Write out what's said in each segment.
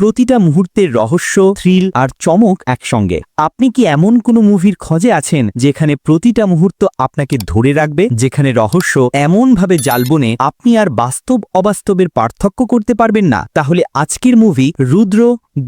প্রতিটা মুহূর্তের রহস্য, থ্রিল আর চমক একসঙ্গে। আপনি কি এমন কোনো মুভির খোঁজে আছেন যেখানে প্রতিটা মুহূর্ত আপনাকে ধরে রাখবে, যেখানে রহস্য এমনভাবে জ্বালবনে আপনি আর বাস্তব অবাস্তবের পার্থক্য করতে পারবেন না? তাহলে আজকের মুভি রুদ্র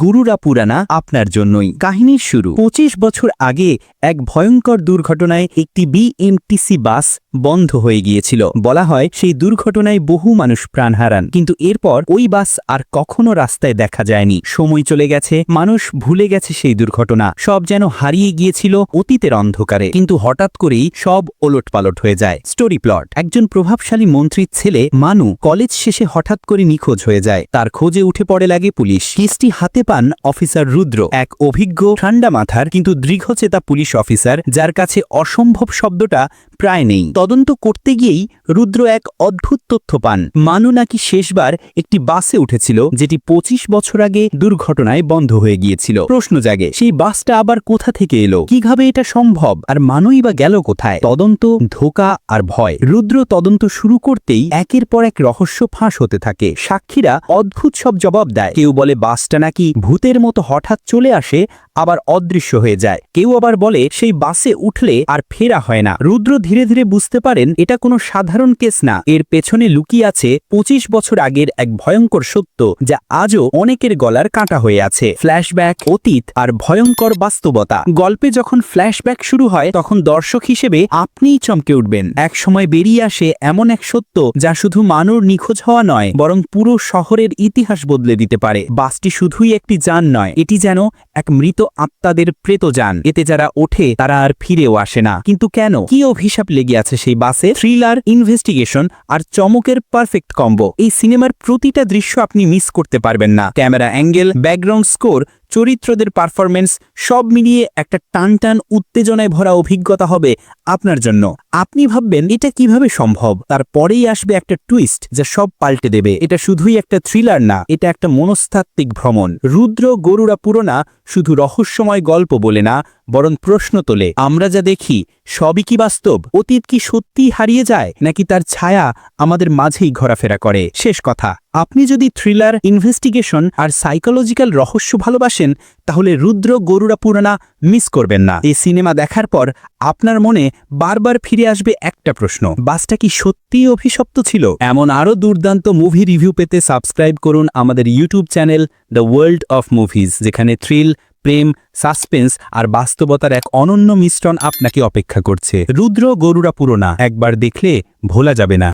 গুরুরা পুরানা আপনার জন্যই। কাহিনীর শুরু ২৫ বছর আগে এক ভয়ঙ্কর দুর্ঘটনায় একটি বিএমটিসি বাস বন্ধ হয়ে গিয়েছিল। বলা হয় সেই দুর্ঘটনায় বহু মানুষ প্রাণ হারান, কিন্তু এরপর ওই বাস আর কখনো রাস্তায় দেখা যায়নি। সময় চলে গেছে, মানুষ ভুলে গেছে সেই দুর্ঘটনা, সব যেন হারিয়ে গিয়েছিল অতীতের অন্ধকারে। কিন্তু হঠাৎ করেই সব ওলটপালট হয়ে যায়। স্টোরি প্লট: একজন প্রভাবশালী মন্ত্রীর ছেলে মানু কলেজ শেষে হঠাৎ করে নিখোঁজ হয়ে যায়। তার খোঁজে উঠে পড়ে লাগে পুলিশ। কেসটি হাতে পান অফিসার রুদ্র, এক অভিজ্ঞ ঠান্ডা মাথার কিন্তু দৃঢ়চেতা পুলিশ অফিসার, যার কাছে অসম্ভব শব্দটা প্রায় নেই। তদন্ত করতে গিয়েই রুদ্র এক অদ্ভুত তথ্য পান। মানু নাকি শেষবার একটি বাসে উঠেছিল যেটি ২৫ বছর আগে দুর্ঘটনায় বন্ধ হয়ে গিয়েছিল। প্রশ্ন জাগে, সেই বাসটা আবার কোথা থেকে এলো, কিভাবে এটা সম্ভব, আর মানুই বা গেল কোথায়? তদন্ত, ধোঁকা আর ভয়। রুদ্র তদন্ত শুরু করতেই একের পর এক রহস্য ফাঁস হতে থাকে। সাক্ষীরা অদ্ভুত সব জবাব দেয়। কেউ বলে বাসটা নাকি ভূতের মতো হঠাৎ চলে আসে আবার অদৃশ্য হয়ে যায়। কেউ আবার বলে সেই বাসে উঠলে আর ফেরা হয় না। রুদ্র ধীরে ধীরে বুঝতে পারেন এটা কোনো সাধারণ কেস না, এর পেছনে লুকিয়ে আছে ২৫ বছর আগের এক ভয়ঙ্কর সত্য যা আজও অনেকের গলার কাঁটা হয়ে আছে। ফ্ল্যাশব্যাক, অতীত আর ভয়ঙ্কর বাস্তবতা। গল্পে যখন ফ্ল্যাশব্যাক শুরু হয় তখন দর্শক হিসেবে আপনিই চমকে উঠবেন। এক সময় বেরিয়ে আসে এমন এক সত্য যা শুধু মানুর নিখোঁজ হওয়া নয়, বরং পুরো শহরের ইতিহাস বদলে দিতে পারে। বাসটি শুধুই একটি যান নয়, এটি যেন এক মৃত আত্মাদের প্রেতযান। এতে যারা ওঠে তারা আর ফিরেও আসে না। কিন্তু কেন, কি অভিশাপ লেগে আছে সেই বাসে? থ্রিলার, ইনভেস্টিগেশন আর চমকের পারফেক্ট কম্বো। এই সিনেমার প্রতিটা দৃশ্য আপনি মিস করতে পারবেন না। ক্যামেরা অ্যাঙ্গেল, ব্যাকগ্রাউন্ড স্কোর, চরিত্রদের পারফরমেন্স সব মিলিয়ে একটা টানটান উত্তেজনায় ভরা অভিজ্ঞতা হবে আপনার জন্য। আপনি ভাববেন এটা কিভাবে সম্ভব, তারপরেই আসবে একটা টুইস্ট যা সব পাল্টে দেবে। এটা শুধুই একটা থ্রিলার না, এটা একটা মনস্তাত্ত্বিক ভ্রমণ। রুদ্র গরুরা পুরানা শুধু রহস্যময় গল্প বলে না, বরং প্রশ্ন তোলে, আমরা যা দেখি সবই কি বাস্তব? অতীত কি সত্যিই হারিয়ে যায়, নাকি তার ছায়া আমাদের মাঝেই ঘোরাফেরা করে? শেষ কথা, আপনি যদি থ্রিলার, ইনভেস্টিগেশন আর সাইকোলজিক্যাল রহস্য ভালোবাসেন তাহলে রুদ্র গরুরা পুরানা মিস করবেন না। এই সিনেমা দেখার পর আপনার মনে বারবার ফিরে আসবে একটা প্রশ্ন, বাসটা কি সত্যিই অভিশপ্ত ছিল? এমন আরও দুর্দান্ত মুভি রিভিউ পেতে সাবস্ক্রাইব করুন আমাদের YouTube channel the world of movies, যেখানে থ্রিল, প্রেম, সাসপেন্স আর বাস্তবতার এক অনন্য মিশ্রণ আপনাকে অপেক্ষা করছে। রুদ্র গরুরা পুরানা একবার দেখলে ভোলা যাবে না।